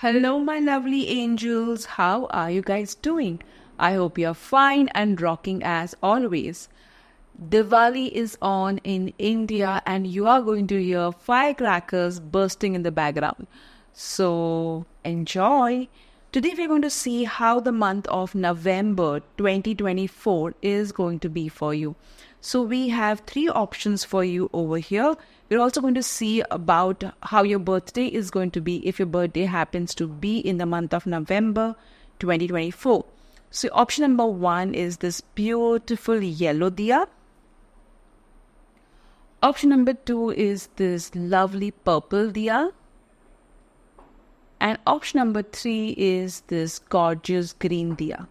Hello, my lovely angels. How are you guys doing? I hope you're fine and rocking as always. Diwali is on in India, and you are going to hear firecrackers bursting in the background. So, enjoy. Today, we're going to see how the month of November 2024 is going to be for you. So, we have three options for you over here. We're also going to see about how your birthday is going to be if your birthday happens to be in the month of November 2024. So, option number one is this beautiful yellow diya. Option number two is this lovely purple diya. And option number three is this gorgeous green diya.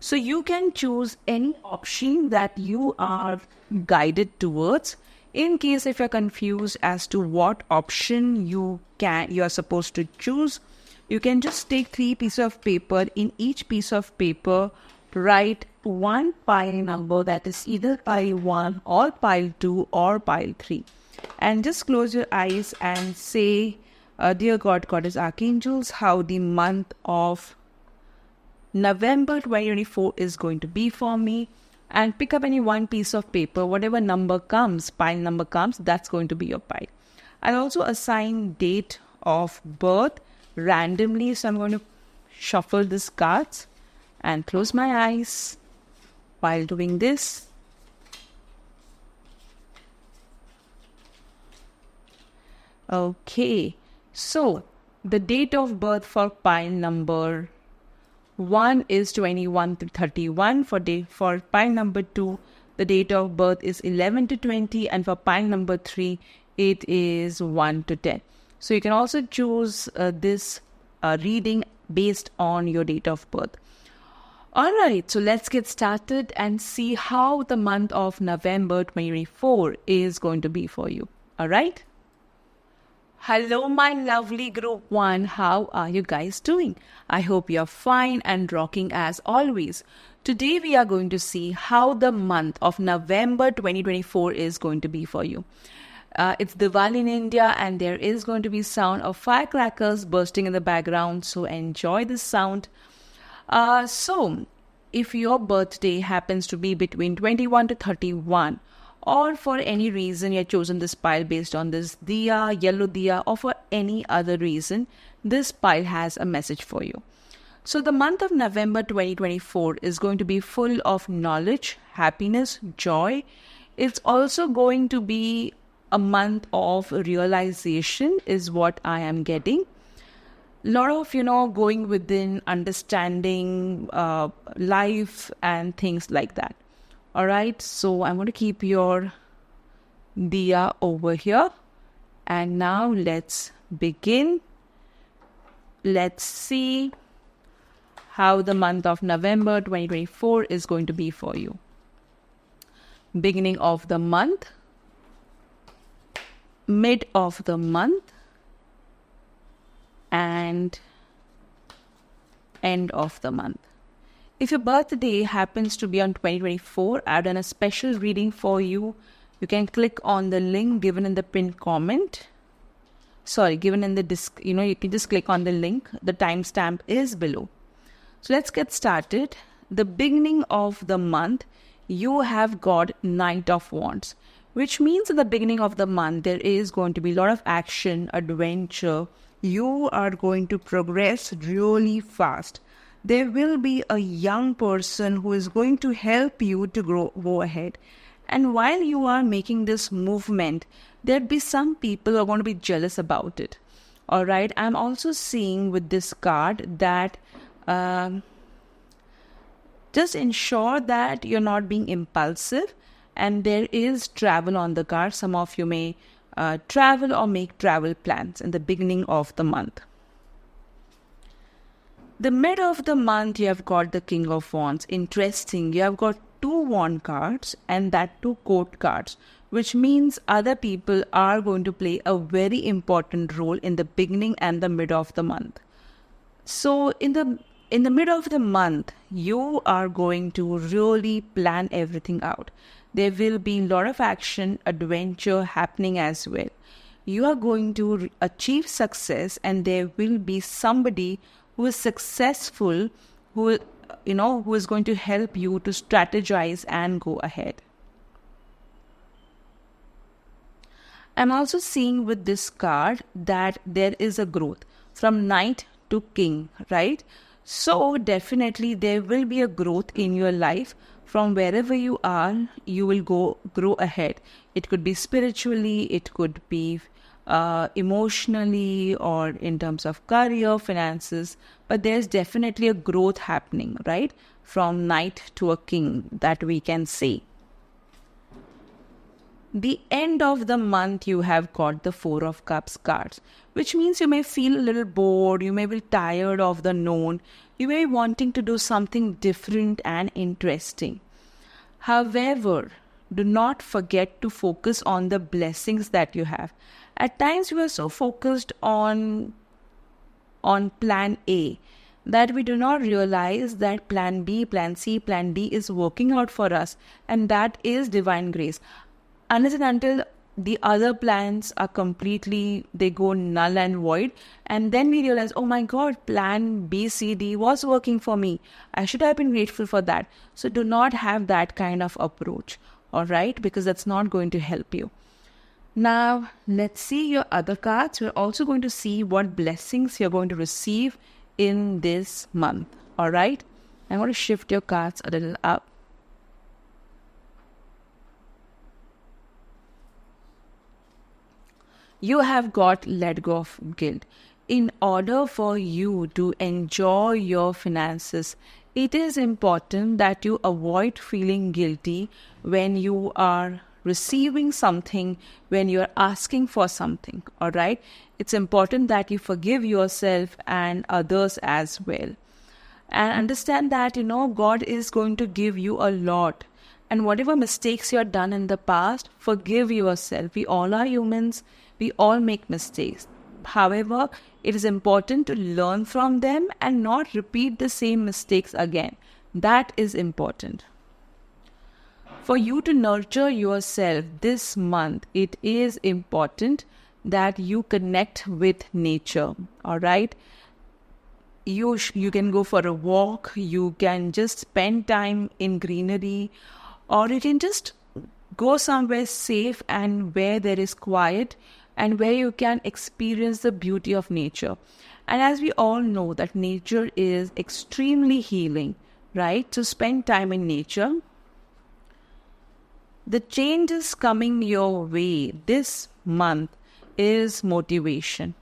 So you can choose any option that you are guided towards. In case if you're confused as to what option you are supposed to choose, you can just take three pieces of paper. In each piece of paper, write one pile number, that is either pile 1 or pile 2 or pile 3. And just close your eyes and say, Dear God, Goddess, Archangels, how the month of November 2024 is going to be for me. And pick up any one piece of paper, whatever number comes, pile number comes, that's going to be your pile. I'll also assign date of birth randomly. So I'm going to shuffle these cards and close my eyes while doing this. Okay, so the date of birth for pile number 1 is 21 to 31. For pile number 2, the date of birth is 11 to 20. And for pile number 3, it is 1 to 10. So you can also choose this reading based on your date of birth. Alright, so let's get started and see how the month of November 2024 is going to be for you. Alright? Hello, my lovely group 1. How are you guys doing? I hope you're fine and rocking as always. Today we are going to see how the month of November 2024 is going to be for you. It's Diwali in India, and there is going to be sound of firecrackers bursting in the background. So enjoy this sound. So if your birthday happens to be between 21 to 31, or for any reason you have chosen this pile based on this diya, yellow diya, or for any other reason, this pile has a message for you. So the month of November 2024 is going to be full of knowledge, happiness, joy. It's also going to be a month of realization is what I am getting. A lot of, going within, understanding life and things like that. Alright, so I'm going to keep your diya over here. And now let's begin. Let's see how the month of November 2024 is going to be for you. Beginning of the month, mid of the month, and end of the month. If your birthday happens to be on 2024, I've done a special reading for you. You can click on the link given in the pinned comment. Given in the you can just click on the link. The timestamp is below. So let's get started. The beginning of the month, you have got Knight of Wands, which means at the beginning of the month, there is going to be a lot of action, adventure. You are going to progress really fast. There will be a young person who is going to help you to go ahead. And while you are making this movement, there'll be some people who are going to be jealous about it. Alright, I'm also seeing with this card that just ensure that you're not being impulsive, and there is travel on the card. Some of you may travel or make travel plans in the beginning of the month. The mid of the month, you have got the King of Wands. Interesting. You have got 2 wand cards and that 2 court cards, which means other people are going to play a very important role in the beginning and the mid of the month. So in the mid of the month, you are going to really plan everything out. There will be a lot of action, adventure happening as well. you are going to achieve success, and there will be somebody who is successful, who is going to help you to strategize and go ahead. I'm also seeing with this card that there is a growth from Knight to King, right? So definitely there will be a growth in your life. From wherever you are, you will grow ahead. It could be spiritually, it could be emotionally, or in terms of career, finances. But there's definitely a growth happening, right? From Knight to a King, that we can say. The end of the month, you have got the Four of Cups cards, which means you may feel a little bored, you may be tired of the known, you may be wanting to do something different and interesting. However, do not forget to focus on the blessings that you have. At times, we are so focused on plan A that we do not realize that plan B, plan C, plan D is working out for us, and that is divine grace. Unless and until the other plans are completely, they go null and void, and then we realize, oh my God, plan B, C, D was working for me. I should have been grateful for that. So do not have that kind of approach, all right? Because that's not going to help you. Now, let's see your other cards. We're also going to see what blessings you're going to receive in this month, all right? I'm going to shift your cards a little up. You have got let go of guilt. In order for you to enjoy your finances, it is important that you avoid feeling guilty when you are receiving something, when you're asking for something, all right? It's important that you forgive yourself and others as well. And understand that, God is going to give you a lot. And whatever mistakes you have done in the past, forgive yourself. We all are humans. We all make mistakes. However, it is important to learn from them and not repeat the same mistakes again. That is important. For you to nurture yourself this month, it is important that you connect with nature, all right? You can go for a walk, you can just spend time in greenery, or you can just go somewhere safe and where there is quiet and where you can experience the beauty of nature. And as we all know that nature is extremely healing, right? So spend time in nature. The changes coming your way this month is motivation.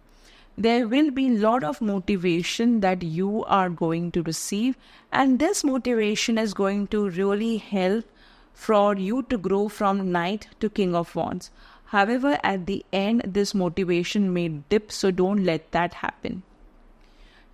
There will be a lot of motivation that you are going to receive, and this motivation is going to really help for you to grow from Knight to King of Wands. However, at the end, this motivation may dip, so don't let that happen.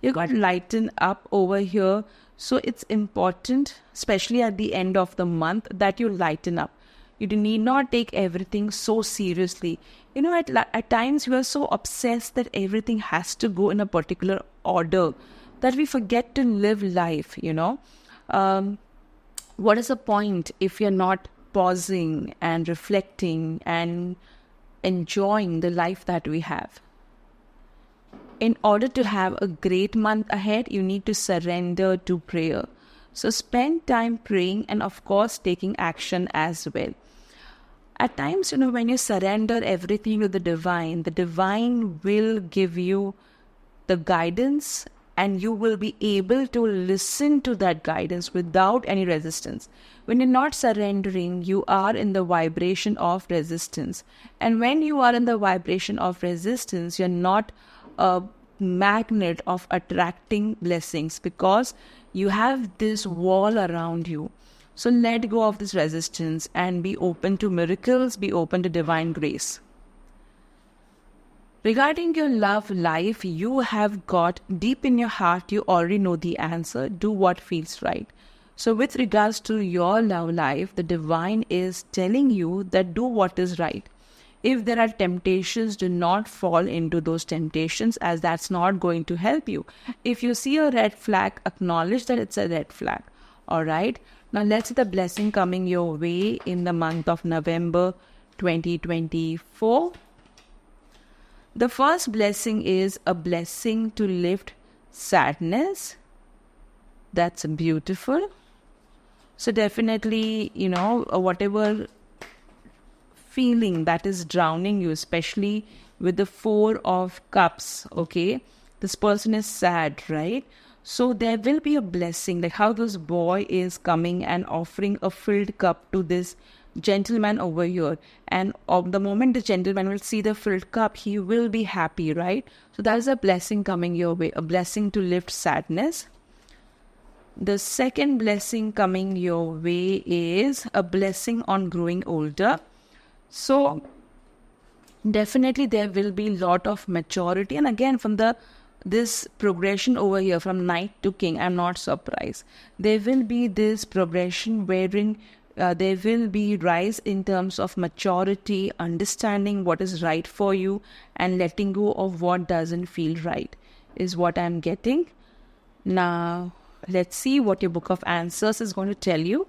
You got lighten up over here, so it's important, especially at the end of the month, that you lighten up. You need not take everything so seriously. At times we are so obsessed that everything has to go in a particular order that we forget to live life, What is the point if you're not pausing and reflecting and enjoying the life that we have? In order to have a great month ahead, you need to surrender to prayer. So spend time praying and, of course, taking action as well. At times, when you surrender everything to the divine will give you the guidance, and you will be able to listen to that guidance without any resistance. When you're not surrendering, you are in the vibration of resistance. And when you are in the vibration of resistance, you're not a magnet of attracting blessings because you have this wall around you. So let go of this resistance and be open to miracles, be open to divine grace. Regarding your love life, you have got deep in your heart, you already know the answer. Do what feels right. So with regards to your love life, the divine is telling you that do what is right. If there are temptations, do not fall into those temptations, as that's not going to help you. If you see a red flag, acknowledge that it's a red flag. All right. Now let's see the blessing coming your way in the month of November 2024. The first blessing is a blessing to lift sadness. That's beautiful. So definitely, whatever feeling that is drowning you, especially with the 4 of Cups, okay? This person is sad, right? So there will be a blessing, like how this boy is coming and offering a filled cup to this gentleman over here. And of the moment the gentleman will see the filled cup, he will be happy, right? So that is a blessing coming your way, a blessing to lift sadness. The second blessing coming your way is a blessing on growing older. So definitely there will be a lot of maturity. And again, from this progression over here from Knight to King, I'm not surprised. There will be this progression wherein there will be rise in terms of maturity, understanding what is right for you and letting go of what doesn't feel right is what I'm getting. Now, let's see what your book of answers is going to tell you.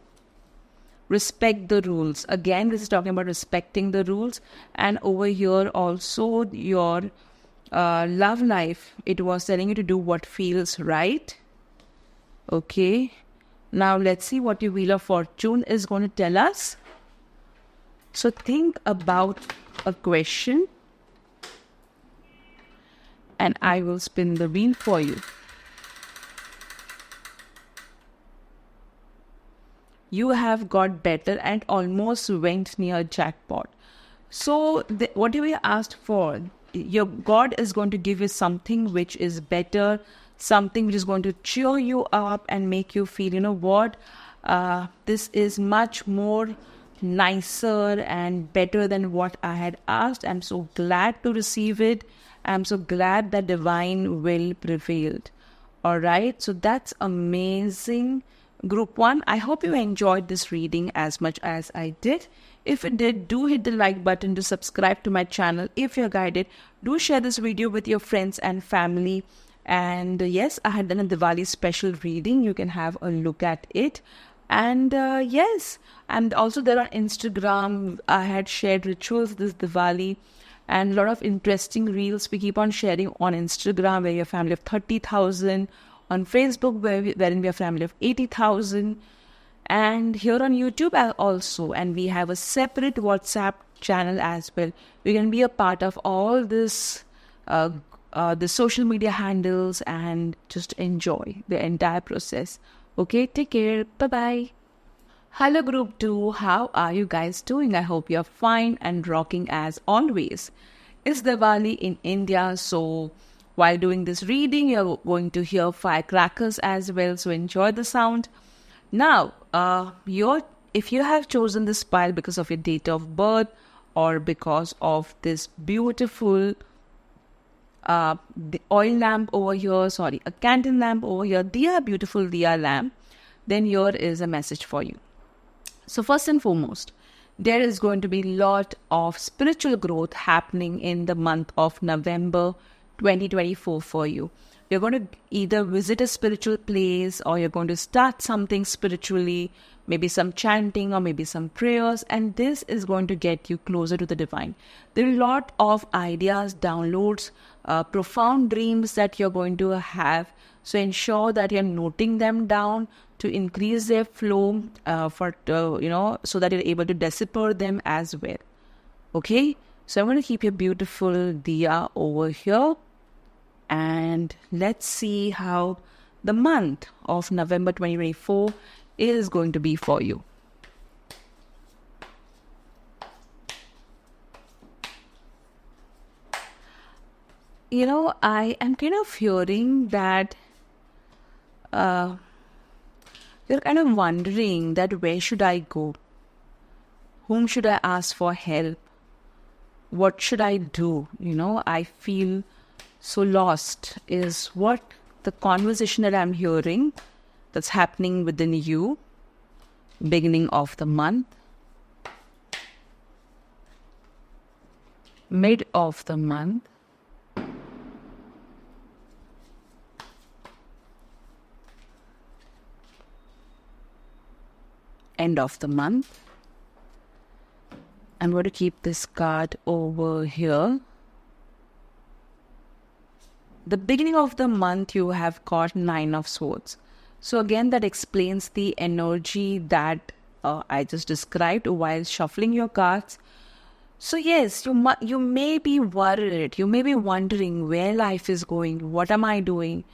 Respect the rules. Again, this is talking about respecting the rules. And over here also your love life, it was telling you to do what feels right. Okay. Now let's see what your Wheel of Fortune is going to tell us. So think about a question and I will spin the wheel for you. You have got better and almost went near jackpot. So what you asked for, your God is going to give you something which is better, something which is going to cheer you up and make you feel, this is much more nicer and better than what I had asked. I'm so glad to receive it. I'm so glad that divine will prevailed. All right. So that's amazing. Group 1, I hope you enjoyed this reading as much as I did. If you did, do hit the like button to subscribe to my channel. If you're guided, do share this video with your friends and family. And yes, I had done a Diwali special reading. You can have a look at it. And yes, and also there on Instagram, I had shared rituals this Diwali and a lot of interesting reels we keep on sharing on Instagram, where you're a family of 30,000. On Facebook, wherein we are a family of 80,000. And here on YouTube also. And we have a separate WhatsApp channel as well. You can be a part of all this, the social media handles and just enjoy the entire process. Okay, take care. Bye-bye. Hello Group 2, how are you guys doing? I hope you're fine and rocking as always. It's Diwali in India, so while doing this reading, you're going to hear firecrackers as well, so enjoy the sound. Now, if you have chosen this pile because of your date of birth or because of this beautiful the oil lamp over here, a candle lamp over here, Diya, beautiful Diya lamp, then here is a message for you. So first and foremost, there is going to be a lot of spiritual growth happening in the month of November 2024 for you. You're going to either visit a spiritual place or you're going to start something spiritually, maybe some chanting or maybe some prayers, and this is going to get you closer to the divine. There are a lot of ideas, downloads, profound dreams that you're going to have. So ensure that you're noting them down to increase their flow so that you're able to decipher them as well. Okay, so I'm going to keep your beautiful Diya over here. And let's see how the month of November 2024 is going to be for you. I am kind of hearing that you're kind of wondering that where should I go? Whom should I ask for help? What should I do? I feel so lost is what the conversation that I'm hearing that's happening within you, beginning of the month, mid of the month, end of the month. I'm going to keep this card over here. The beginning of the month, you have got Nine of Swords. So again, that explains the energy that I just described while shuffling your cards. So yes, you may be worried. You may be wondering where life is going. What am I doing?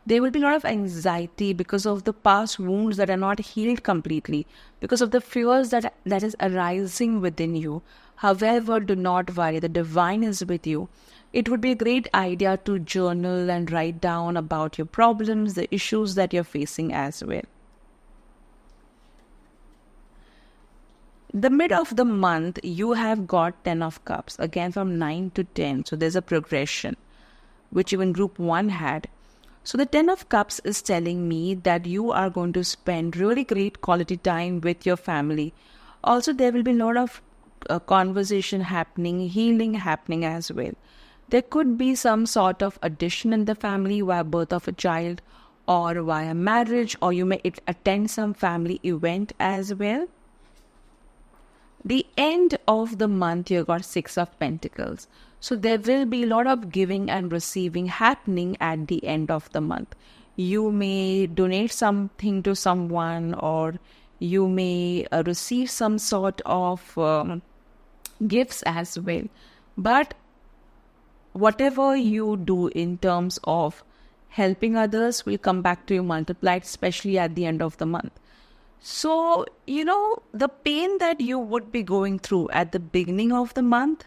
There will be a lot of anxiety because of the past wounds that are not healed completely, because of the fears that is arising within you. However, do not worry. The divine is with you. It would be a great idea to journal and write down about your problems, the issues that you're facing as well. The mid of the month, you have got 10 of Cups, again from 9 to 10. So there's a progression, which even group 1 had. So the 10 of Cups is telling me that you are going to spend really great quality time with your family. Also, there will be a lot of conversation happening, healing happening as well. There could be some sort of addition in the family via birth of a child or via marriage, or you may attend some family event as well. The end of the month, you got 6 of Pentacles. So there will be a lot of giving and receiving happening at the end of the month. You may donate something to someone, or you may receive some sort of gifts as well. But whatever you do in terms of helping others will come back to you multiplied, especially at the end of the month. So, the pain that you would be going through at the beginning of the month,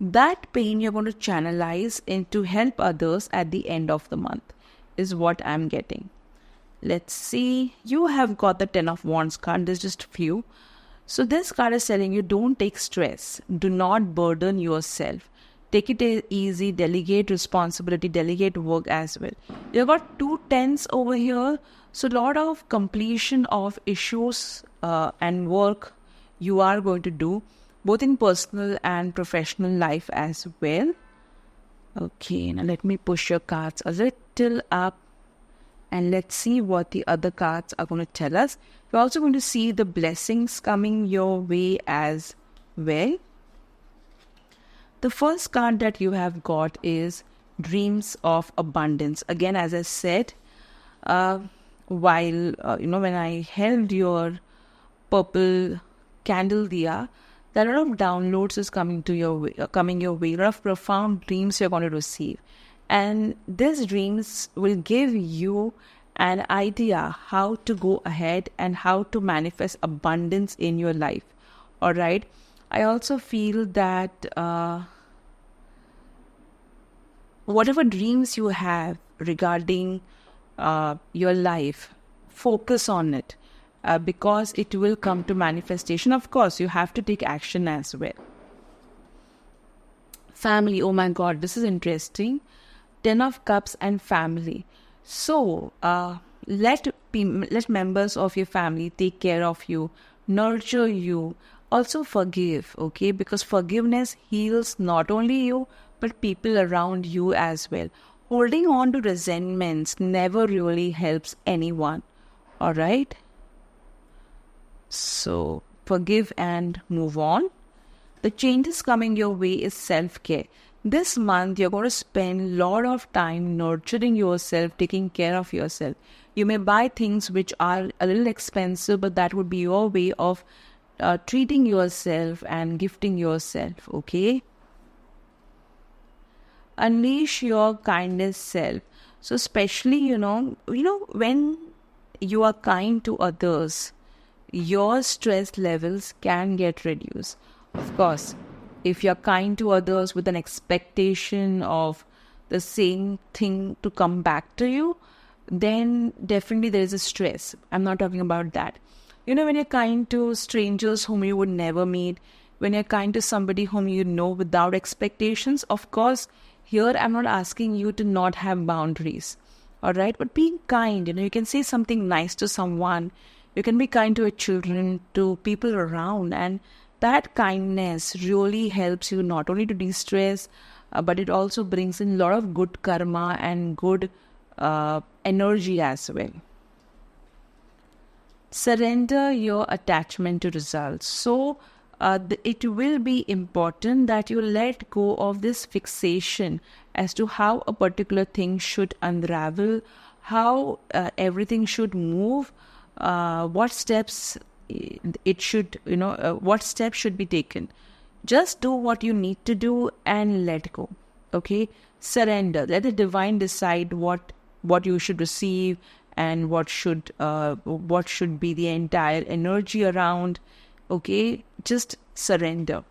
that pain you're going to channelize into help others at the end of the month is what I'm getting. Let's see. You have got the 10 of Wands card. There's just a few. So this card is telling you, don't take stress. Do not burden yourself. Take it easy. Delegate responsibility. Delegate work as well. You've got 2 10s over here. So a lot of completion of issues and work you are going to do, both in personal and professional life as well. Okay, now let me push your cards a little up and let's see what the other cards are going to tell us. We're also going to see the blessings coming your way as well. The first card that you have got is Dreams of Abundance. Again, as I said, while when I held your purple candle Diya, there are a lot of downloads is coming your way. A lot of profound dreams you're going to receive, and these dreams will give you an idea how to go ahead and how to manifest abundance in your life. All right. I also feel that whatever dreams you have regarding your life, focus on it because it will come to manifestation. Of course, you have to take action as well. Family, oh my God, this is interesting. 10 of Cups and family. So, let members of your family take care of you, nurture you, also forgive, okay? Because forgiveness heals not only you, but people around you as well. Holding on to resentments never really helps anyone. All right? So, forgive and move on. The changes coming your way is self-care. This month, you're going to spend a lot of time nurturing yourself, taking care of yourself. You may buy things which are a little expensive, but that would be your way of treating yourself and gifting yourself, okay? Unleash your kindness self. So especially, when you are kind to others, your stress levels can get reduced. Of course, if you're kind to others with an expectation of the same thing to come back to you, then definitely there is a stress. I'm not talking about that. When you're kind to strangers whom you would never meet, when you're kind to somebody whom you know without expectations, of course, here I'm not asking you to not have boundaries, all right? But being kind, you can say something nice to someone. You can be kind to your children, to people around, and that kindness really helps you not only to de-stress, but it also brings in a lot of good karma and good energy as well. Surrender your attachment to results. So, it will be important that you let go of this fixation as to how a particular thing should unravel, how everything should move, what steps it should, what steps should be taken. Just do what you need to do and let go. Okay? Surrender. Let the divine decide what you should receive and what should be the entire energy around. Okay? Just surrender.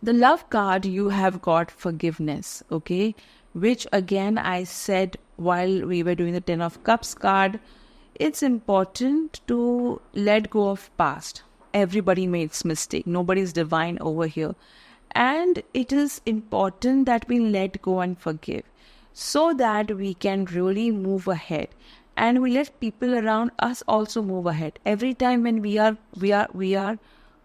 The love card, you have got forgiveness. Okay? Which again I said while we were doing the 10 of Cups card, it's important to let go of past. Everybody makes mistake. Nobody's divine over here. And it is important that we let go and forgive so that we can really move ahead. And we let people around us also move ahead. Every time when we are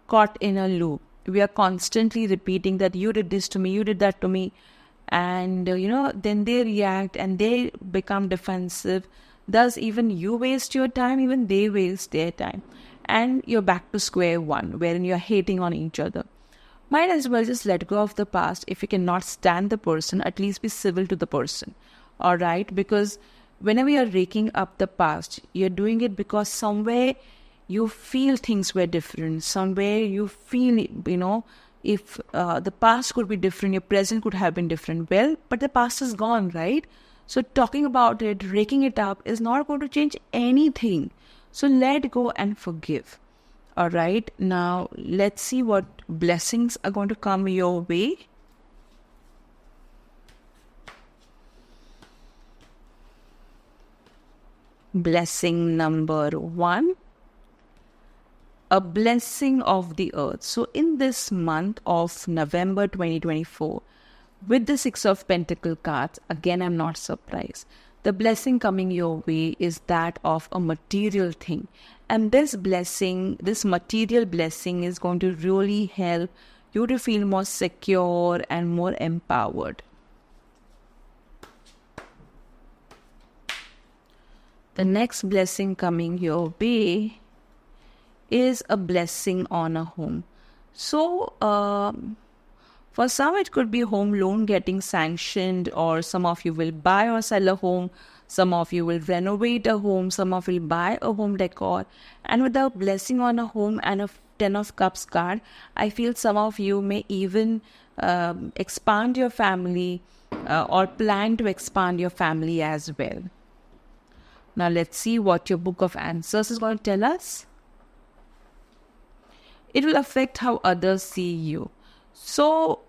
caught in a loop, we are constantly repeating that you did this to me, you did that to me. And, then they react and they become defensive. Thus, even you waste your time, even they waste their time. And you're back to square one, wherein you're hating on each other. Might as well just let go of the past. If you cannot stand the person, at least be civil to the person. Alright? Because whenever you're raking up the past, you're doing it because somewhere you feel things were different. Somewhere you feel, if the past could be different, your present could have been different. Well, but the past is gone, right? So talking about it, raking it up is not going to change anything. So let go and forgive. All right. Now, let's see what blessings are going to come your way. Blessing number 1. A blessing of the earth. So in this month of November 2024, with the 6 of Pentacle cards, again, I'm not surprised. The blessing coming your way is that of a material thing. And this blessing, this material blessing is going to really help you to feel more secure and more empowered. The next blessing coming your way is a blessing on a home. So, for some, it could be home loan getting sanctioned, or some of you will buy or sell a home. Some of you will renovate a home. Some of you will buy a home decor. And with the blessing on a home and a 10 of Cups card, I feel some of you may even expand your family or plan to expand your family as well. Now, let's see what your Book of Answers is going to tell us. It will affect how others see you. So,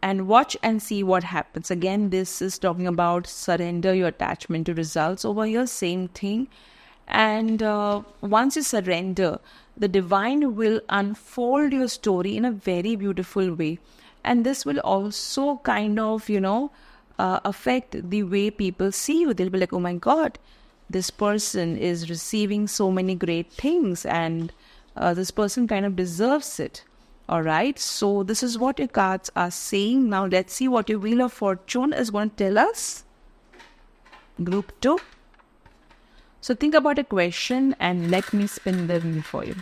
and watch and see what happens. Again, this is talking about surrender your attachment to results over here, same thing. And once you surrender, the divine will unfold your story in a very beautiful way. And this will also kind of, affect the way people see you. They'll be like, oh my God, this person is receiving so many great things, and this person kind of deserves it. All right, so this is what your cards are saying. Now let's see what your Wheel of Fortune is going to tell us. Group 2. So think about a question and let me spin the wheel for you.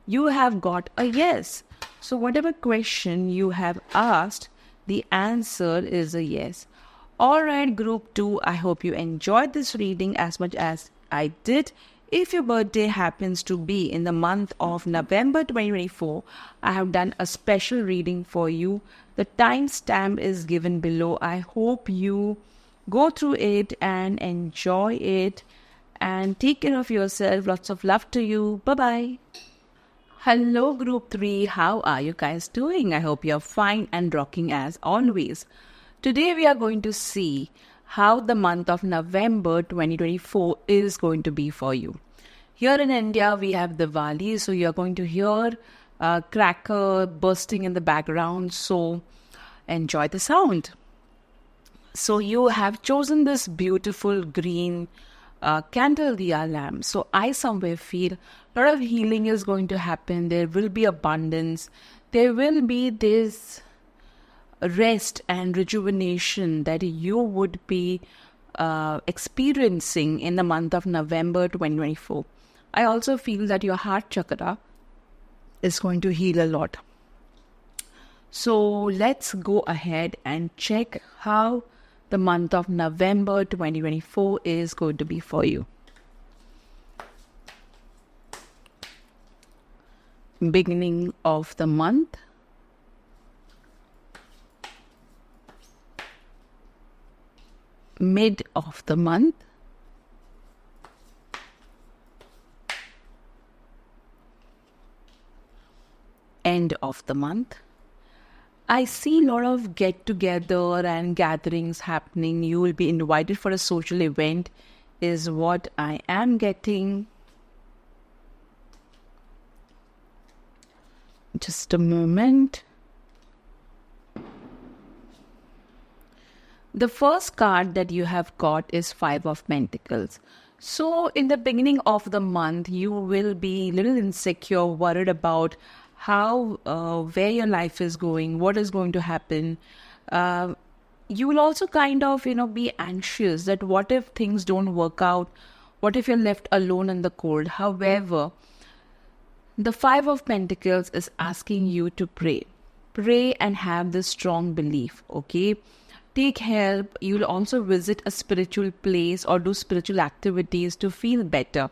You have got a yes. So whatever question you have asked, the answer is a yes. All right, Group 2, I hope you enjoyed this reading as much as I did. If your birthday happens to be in the month of November 2024, I have done a special reading for you. The timestamp is given below. I hope you go through it and enjoy it. And take care of yourself. Lots of love to you. Bye-bye. Hello, Group 3. How are you guys doing? I hope you're fine and rocking as always. Today we are going to see how the month of November 2024 is going to be for you. Here in India, we have Diwali, so you're going to hear a cracker bursting in the background, so enjoy the sound. So you have chosen this beautiful green candle Diya lamp. So I somewhere feel a lot of healing is going to happen. There will be abundance. There will be this rest and rejuvenation that you would be experiencing in the month of November 2024. I also feel that your heart chakra is going to heal a lot. So let's go ahead and check how the month of November 2024 is going to be for you. Beginning of the month, mid of the month, end of the month. I see a lot of get-together and gatherings happening. You will be invited for a social event is what I am getting. Just a moment. The first card that you have got is Five of Pentacles. So in the beginning of the month, you will be a little insecure, worried about how, where your life is going, what is going to happen. You will also kind of, be anxious that what if things don't work out? What if you're left alone in the cold? However, the Five of Pentacles is asking you to pray. Pray and have this strong belief, okay? Take help. You'll also visit a spiritual place or do spiritual activities to feel better.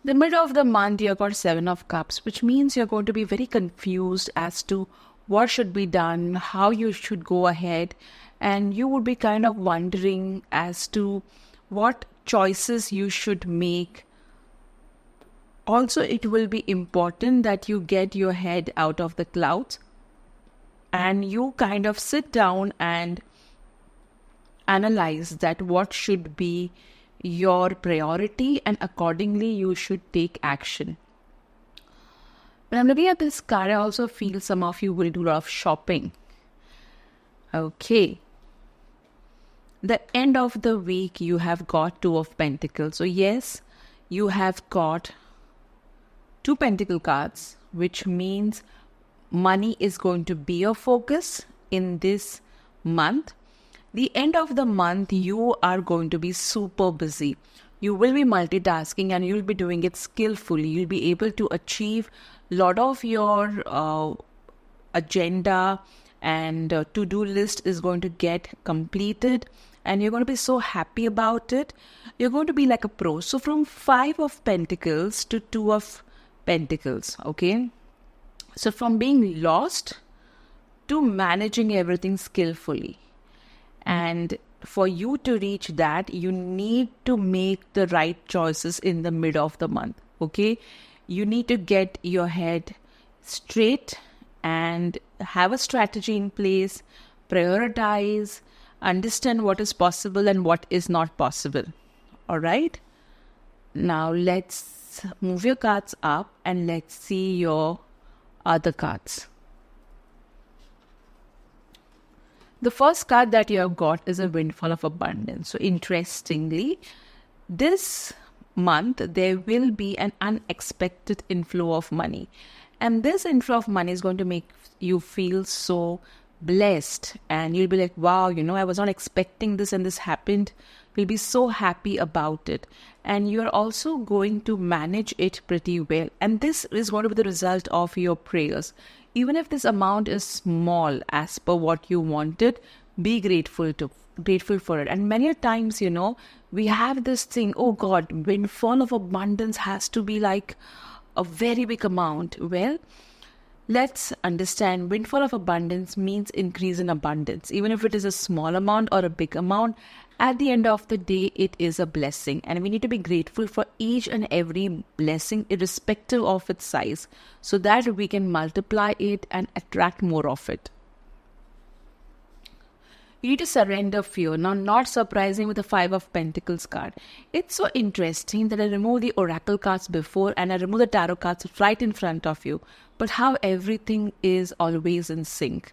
The middle of the month, you've got Seven of Cups, which means you're going to be very confused as to what should be done, how you should go ahead, and you would be kind of wondering as to what choices you should make. Also, it will be important that you get your head out of the clouds and you kind of sit down and analyze that what should be your priority, and accordingly you should take action. When I'm looking at this card, I also feel some of you will do a lot of shopping. Okay. The end of the week, you have got Two of Pentacles. So yes, you have got two Pentacle cards, which means money is going to be your focus in this month. The end of the month, you are going to be super busy. You will be multitasking and you'll be doing it skillfully. You'll be able to achieve a lot of your agenda and to-do list is going to get completed and you're going to be so happy about it. You're going to be like a pro. So from Five of Pentacles to Two of Pentacles, okay? So from being lost to managing everything skillfully. And for you to reach that, you need to make the right choices in the middle of the month, okay? You need to get your head straight and have a strategy in place, prioritize, understand what is possible and what is not possible, all right? Now let's move your cards up and let's see your other cards. The first card that you have got is a Windfall of Abundance. So interestingly, this month there will be an unexpected inflow of money. And this inflow of money is going to make you feel so blessed. And you'll be like, wow, I was not expecting this and this happened. You'll be so happy about it. And you're also going to manage it pretty well. And this is going to be the result of your prayers. Even if this amount is small as per what you wanted, be grateful for it. And many times, we have this thing, oh God, windfall of abundance has to be like a very big amount. Well, let's understand windfall of abundance means increase in abundance. Even if it is a small amount or a big amount, at the end of the day, it is a blessing. And we need to be grateful for each and every blessing, irrespective of its size, so that we can multiply it and attract more of it. You need to surrender fear. Now, not surprising with the Five of Pentacles card. It's so interesting that I remove the Oracle cards before and I remove the Tarot cards right in front of you. But how everything is always in sync.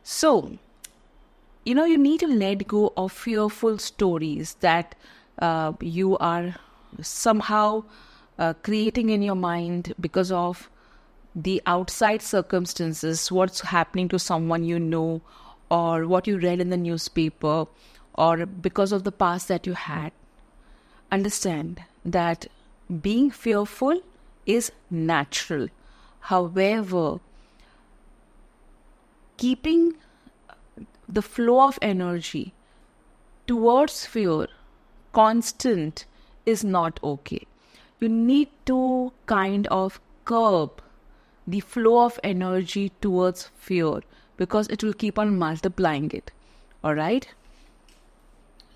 So, you need to let go of fearful stories that you are somehow creating in your mind because of the outside circumstances, what's happening to someone or what you read in the newspaper, or because of the past that you had. understand that being fearful is natural. However, keeping the flow of energy towards fear constant is not okay. You need to kind of curb the flow of energy towards fear because it will keep on multiplying it. All right?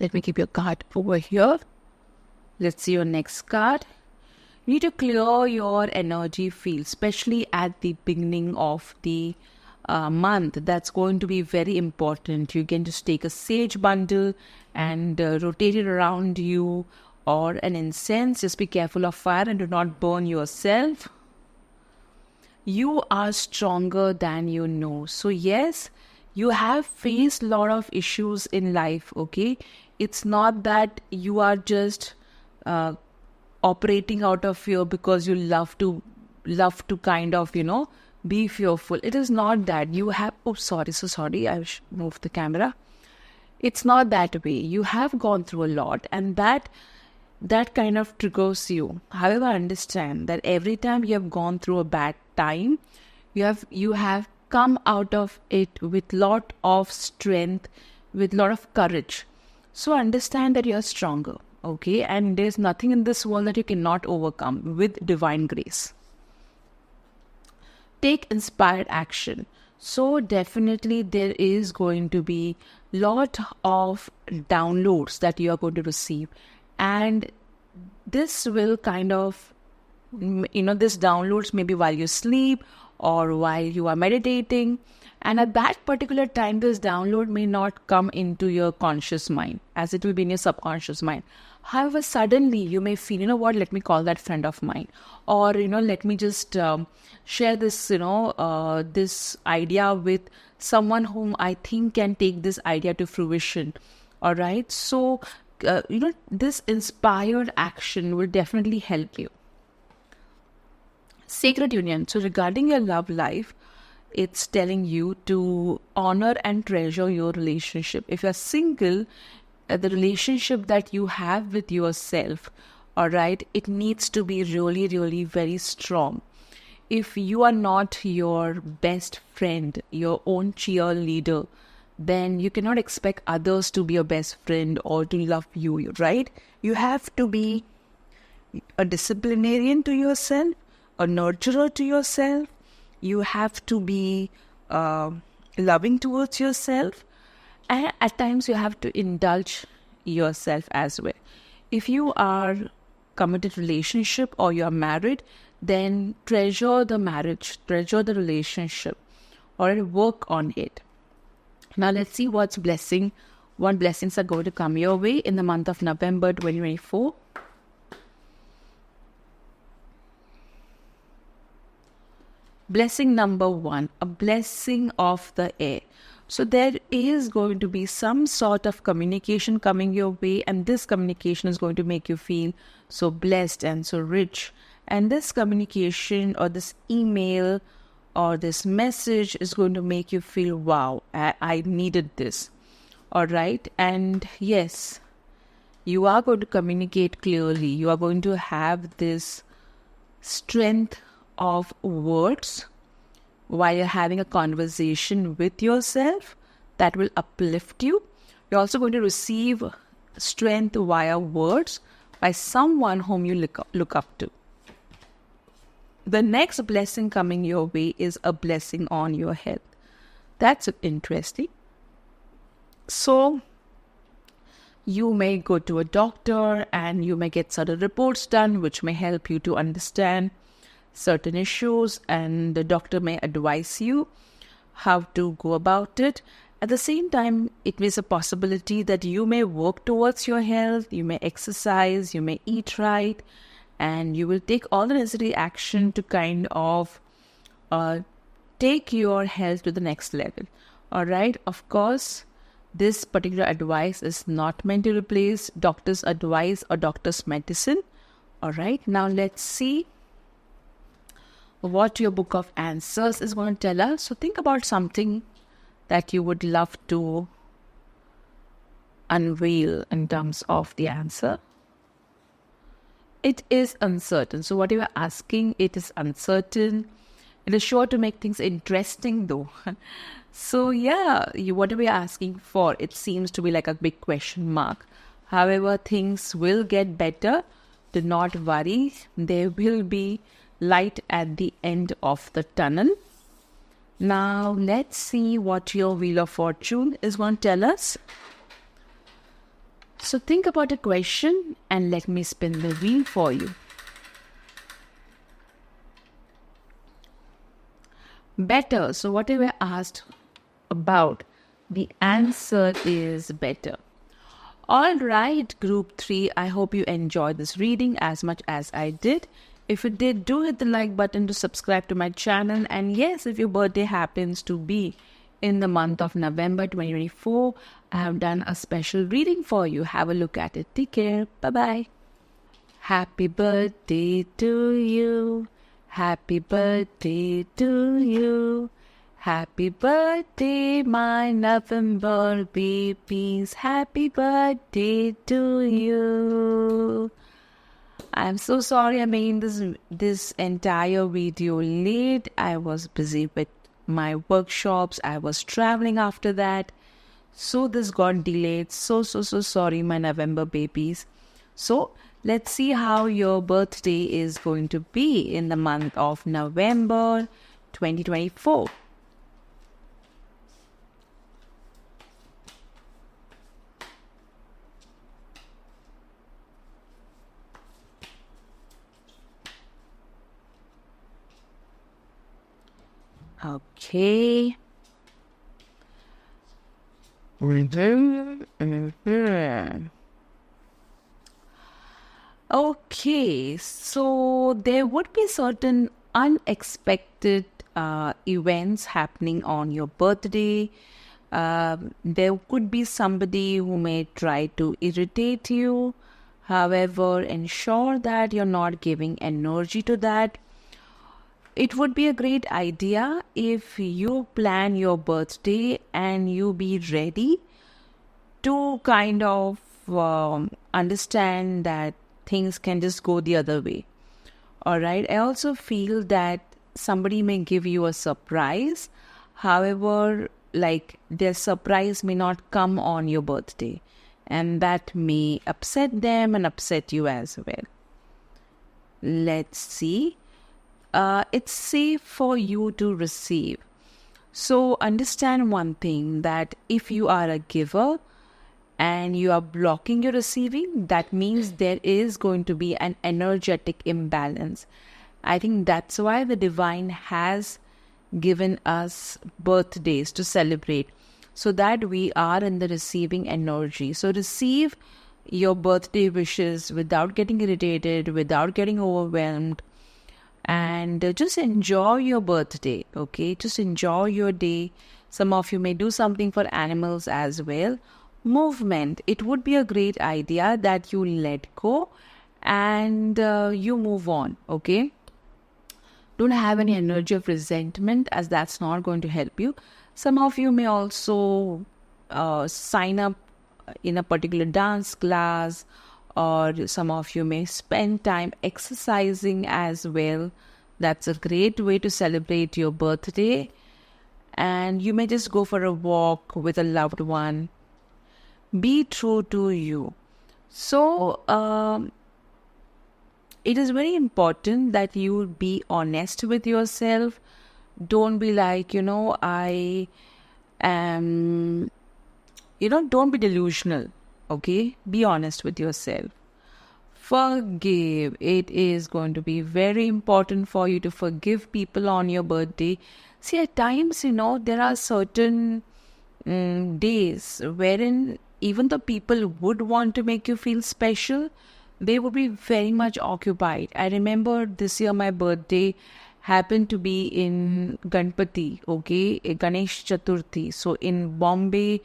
Let me keep your card over here. Let's see your next card. You need to clear your energy field, especially at the beginning of the month. That's going to be very important. You can just take a sage bundle and rotate it around you, or an incense. Just be careful of fire and do not burn yourself. You are stronger than you know. So yes, you have faced a lot of issues in life, okay? It's not that you are just operating out of fear because you love to kind of, be fearful. It is not that. You have, sorry, I moved the camera. It's not that way. You have gone through a lot, and that kind of triggers you. However, understand that every time you have gone through a bad time, you have come out of it with lot of strength, with lot of courage. So understand that you are stronger, okay? And there's nothing in this world that you cannot overcome with divine grace. Take inspired action. So definitely there is going to be lot of downloads that you are going to receive, and this will kind of, this downloads maybe while you sleep or while you are meditating, and at that particular time this download may not come into your conscious mind, as it will be in your subconscious mind. However, suddenly you may feel, let me call that friend of mine, or let me just share this this idea with someone whom I think can take this idea to fruition. All right, so this inspired action will definitely help you. Sacred union. So regarding your love life, it's telling you to honor and treasure your relationship. If you're single, the relationship that you have with yourself, all right, it needs to be really, really very strong. If you are not your best friend, your own cheerleader, then you cannot expect others to be your best friend or to love you, right? You have to be a disciplinarian to yourself, a nurturer to yourself. You have to be loving towards yourself, and at times you have to indulge yourself as well. If you are committed relationship or you are married, then treasure the marriage, treasure the relationship, or work on it. Now let's see what blessings are going to come your way in the month of November 2024. Blessing number 1, a blessing of the air. So there is going to be some sort of communication coming your way, and this communication is going to make you feel so blessed and so rich. And this communication or this email or this message is going to make you feel, wow, I needed this. All right. And yes, you are going to communicate clearly. You are going to have this strength of words while you're having a conversation with yourself that will uplift you. You're also going to receive strength via words by someone whom you look up to. The next blessing coming your way is a blessing on your health. That's interesting. So you may go to a doctor and you may get certain reports done which may help you to understand certain issues, and the doctor may advise you how to go about it. At the same time, it is a possibility that you may work towards your health, you may exercise, you may eat right, and you will take all the necessary action to kind of take your health to the next level. All right. Of course, this particular advice is not meant to replace doctor's advice or doctor's medicine. All right. Now let's see what your book of answers is going to tell us. So think about something that you would love to unveil in terms of the answer. It is uncertain. So what you are asking, it is uncertain. It is sure to make things interesting though. So yeah, whatever you're asking for, it seems to be like a big question mark. However, things will get better. Do not worry. There will be light at the end of the tunnel. Now let's see what your Wheel of Fortune is going to tell us. So think about a question and let me spin the wheel for you. Better. So whatever I asked about, the answer is better. All right, Group 3, I hope you enjoyed this reading as much as I did. If you did, do hit the like button to subscribe to my channel. And yes, if your birthday happens to be in the month of November 2024, I have done a special reading for you. Have a look at it. Take care. Bye-bye. Happy birthday to you. Happy birthday to you. Happy birthday, my November babies. Happy birthday to you. I'm so sorry I made this entire video late. I was busy with my workshops. I was traveling after that. So this got delayed. So sorry, my November babies. So let's see how your birthday is going to be in the month of November 2024. Okay. Okay, so there would be certain unexpected events happening on your birthday. There could be somebody who may try to irritate you. However, ensure that you're not giving energy to that. It would be a great idea if you plan your birthday and you be ready to kind of understand that things can just go the other way. All right. I also feel that somebody may give you a surprise. However, like their surprise may not come on your birthday, and that may upset them and upset you as well. Let's see. It's safe for you to receive. So understand one thing, that if you are a giver and you are blocking your receiving, that means there is going to be an energetic imbalance. I think that's why the divine has given us birthdays to celebrate, so that we are in the receiving energy. So receive your birthday wishes without getting irritated, without getting overwhelmed. And just enjoy your birthday, okay? Just enjoy your day. Some of you may do something for animals as well. Movement. It would be a great idea that you let go and you move on, okay? Don't have any energy of resentment, as that's not going to help you. Some of you may also sign up in a particular dance class, or some of you may spend time exercising as well. That's a great way to celebrate your birthday. And you may just go for a walk with a loved one. Be true to you. So, it is very important that you be honest with yourself. Don't be like, I am, don't be delusional. Okay, be honest with yourself. Forgive. It is going to be very important for you to forgive people on your birthday. See, at times, there are certain days wherein even the people would want to make you feel special, they would be very much occupied. I remember this year my birthday happened to be in Ganpati, okay, Ganesh Chaturthi. So in Bombay,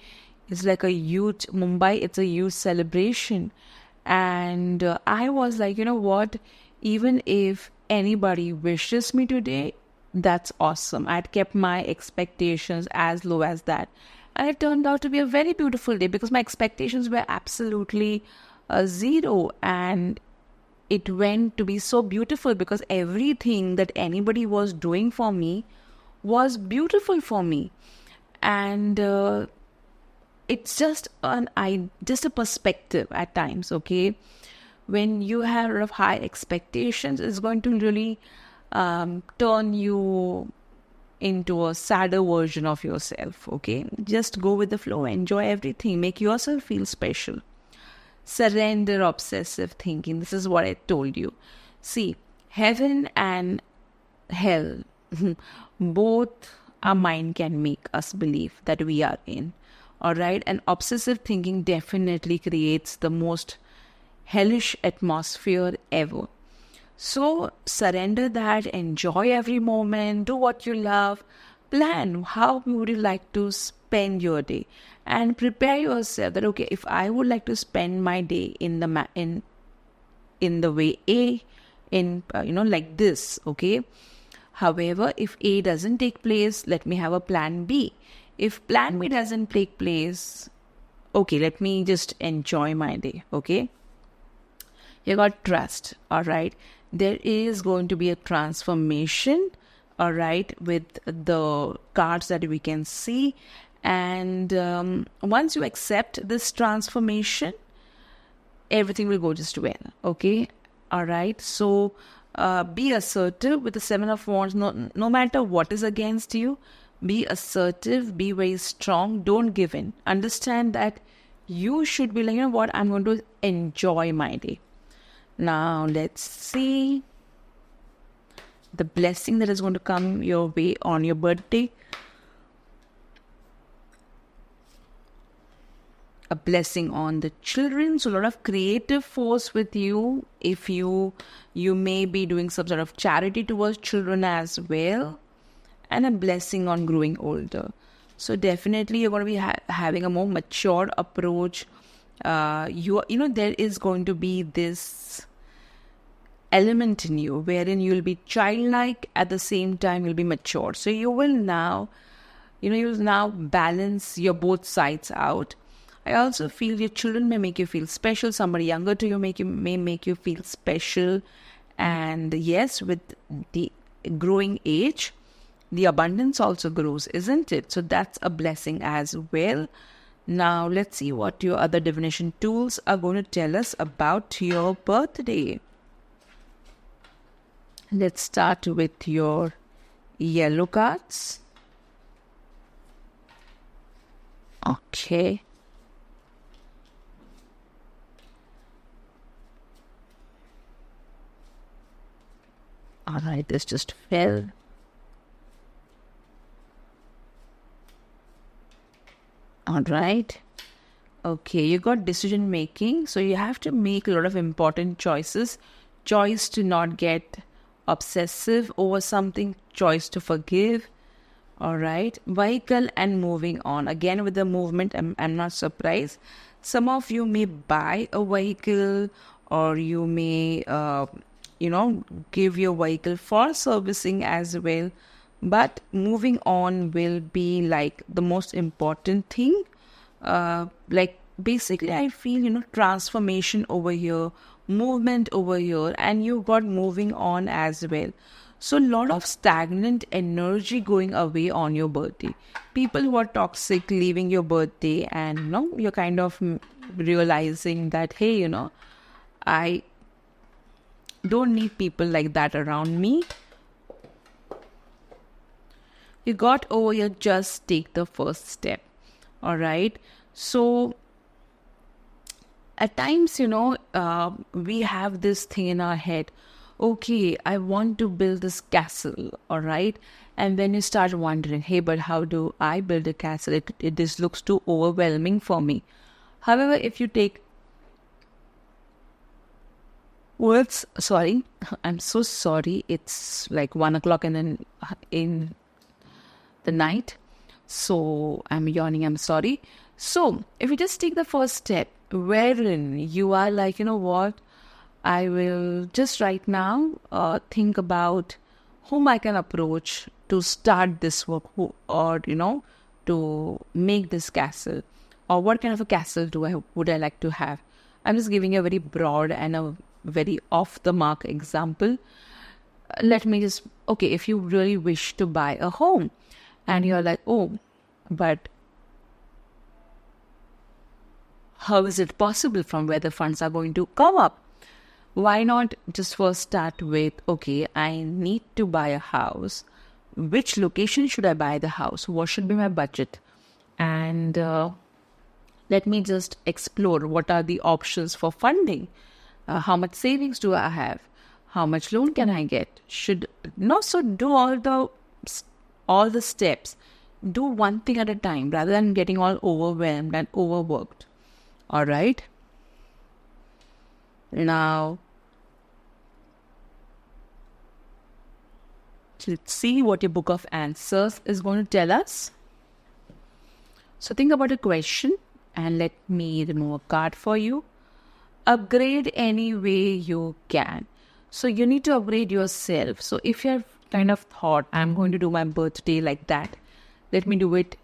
it's like a huge, Mumbai, it's a huge celebration. And I was like, you know what, even if anybody wishes me today, that's awesome. I'd kept my expectations as low as that. And it turned out to be a very beautiful day because my expectations were absolutely zero. And it went to be so beautiful, because everything that anybody was doing for me was beautiful for me. And it's just just a perspective at times, okay? When you have a lot of high expectations, it's going to really turn you into a sadder version of yourself, okay? Just go with the flow, enjoy everything, make yourself feel special. Surrender obsessive thinking. This is what I told you. See, heaven and hell, both our mind can make us believe that we are in. All right? And obsessive thinking definitely creates the most hellish atmosphere ever. So surrender that, enjoy every moment, do what you love, plan how would you like to spend your day, and prepare yourself that, okay, if I would like to spend my day in the way A, like this, okay? However, if A doesn't take place, let me have a plan B. If plan B doesn't take place, okay, let me just enjoy my day, okay? You got trust, all right? There is going to be a transformation, all right, with the cards that we can see. And once you accept this transformation, everything will go just well, okay? All right? So be assertive with the Seven of Wands. No matter what is against you, be assertive, be very strong, don't give in. Understand that you should be like, you know what, I'm going to enjoy my day. Now, let's see the blessing that is going to come your way on your birthday. A blessing on the children. So, a lot of creative force with you. If you may be doing some sort of charity towards children as well. And a blessing on growing older. So, definitely you're going to be having a more mature approach. There is going to be this element in you wherein you'll be childlike, at the same time you'll be mature. So you will now balance your both sides out. I also feel your children may make you feel special. Somebody younger to you may make you feel special. And yes, with the growing age, the abundance also grows, isn't it? So that's a blessing as well. Now, let's see what your other divination tools are going to tell us about your birthday. Let's start with your yellow cards. Okay. All right, this just fell. All right. Okay, you got decision making. So you have to make a lot of important choices. Choice to not get obsessive over something. Choice to forgive. All right. Vehicle and moving on. Again, with the movement, I'm not surprised. Some of you may buy a vehicle, or you may, give your vehicle for servicing as well. But moving on will be like the most important thing. Basically, I feel, transformation over here, movement over here, and you got moving on as well. So a lot of stagnant energy going away on your birthday. People who are toxic leaving your birthday, and you're kind of realizing that, hey, I don't need people like that around me. You got over here, just take the first step. All right. So at times, we have this thing in our head. Okay, I want to build this castle. All right. And then you start wondering, hey, but how do I build a castle? It just looks too overwhelming for me. However, if you take words, sorry, I'm so sorry. It's like 1 o'clock in the night. So I'm yawning, I'm sorry. So if you just take the first step, wherein you are like, you know what, I will just right now think about whom I can approach to start this work, to make this castle, or what kind of a castle would I like to have. I'm just giving a very broad and a very off the mark example. Let me just, okay, if you really wish to buy a home and you're like, oh, but how is it possible, from where the funds are going to come up? Why not just first start with, okay, I need to buy a house. Which location should I buy the house? What should be my budget? And let me just explore what are the options for funding. How much savings do I have? How much loan can I get? So do all the steps. Do one thing at a time rather than getting all overwhelmed and overworked. All right. Now, let's see what your book of answers is going to tell us. So think about a question and let me remove a card for you. Upgrade any way you can. So you need to upgrade yourself. So if you've kind of thought, I'm going to do my birthday like that, let me do it.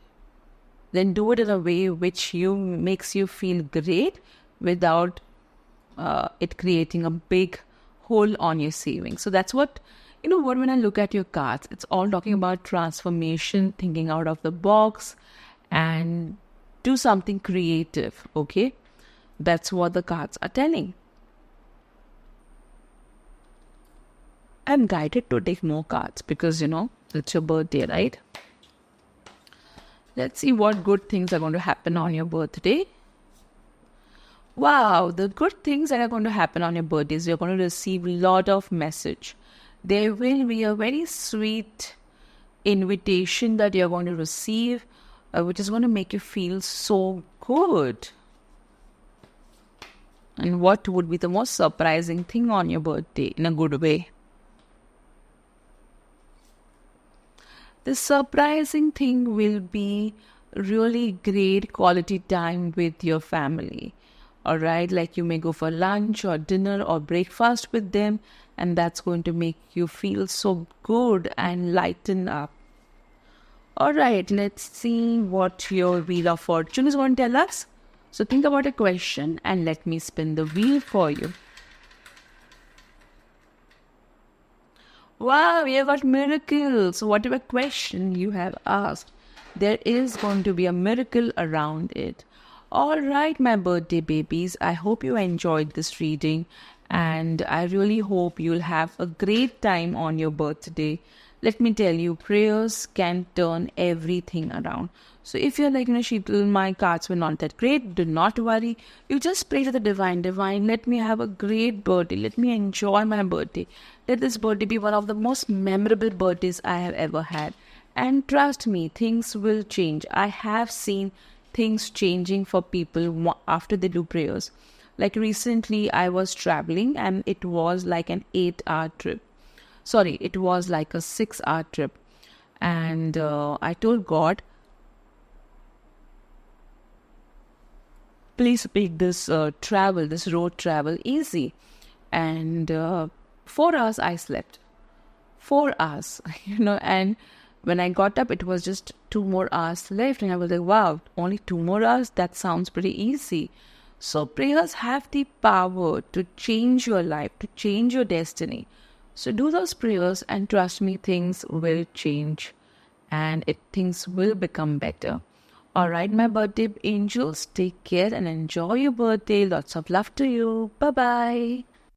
Then do it in a way which makes you feel great without it creating a big hole on your savings. So that's what, when I look at your cards, it's all talking about transformation, thinking out of the box, and do something creative, okay? That's what the cards are telling. I'm guided to take more cards because, it's your birthday, right? Let's see what good things are going to happen on your birthday. Wow, the good things that are going to happen on your birthday is you're going to receive a lot of message. There will be a very sweet invitation that you're going to receive, which is going to make you feel so good. And what would be the most surprising thing on your birthday in a good way? The surprising thing will be really great quality time with your family. All right, like you may go for lunch or dinner or breakfast with them, and that's going to make you feel so good and lighten up. All right, let's see what your Wheel of Fortune is going to tell us. So think about a question and let me spin the wheel for you. Wow, you got miracles. So whatever question you have asked, there is going to be a miracle around it. All right, my birthday babies, I hope you enjoyed this reading and I really hope you'll have a great time on your birthday. Let me tell you, prayers can turn everything around. So if you're like, Sheetal, my cards were not that great, do not worry. You just pray to the divine. Divine, let me have a great birthday. Let me enjoy my birthday. Let this birthday be one of the most memorable birthdays I have ever had. And trust me, things will change. I have seen things changing for people after they do prayers. Like recently, I was traveling and it was like an 8-hour trip. Sorry, it was like a 6-hour trip. And I told God, please make this road travel easy. And 4 hours I slept. 4 hours, and when I got up, it was just 2 more hours left. And I was like, wow, only 2 more hours? That sounds pretty easy. So prayers have the power to change your life, to change your destiny. So do those prayers and trust me, things will change and things will become better. All right, my birthday angels, take care and enjoy your birthday. Lots of love to you. Bye-bye.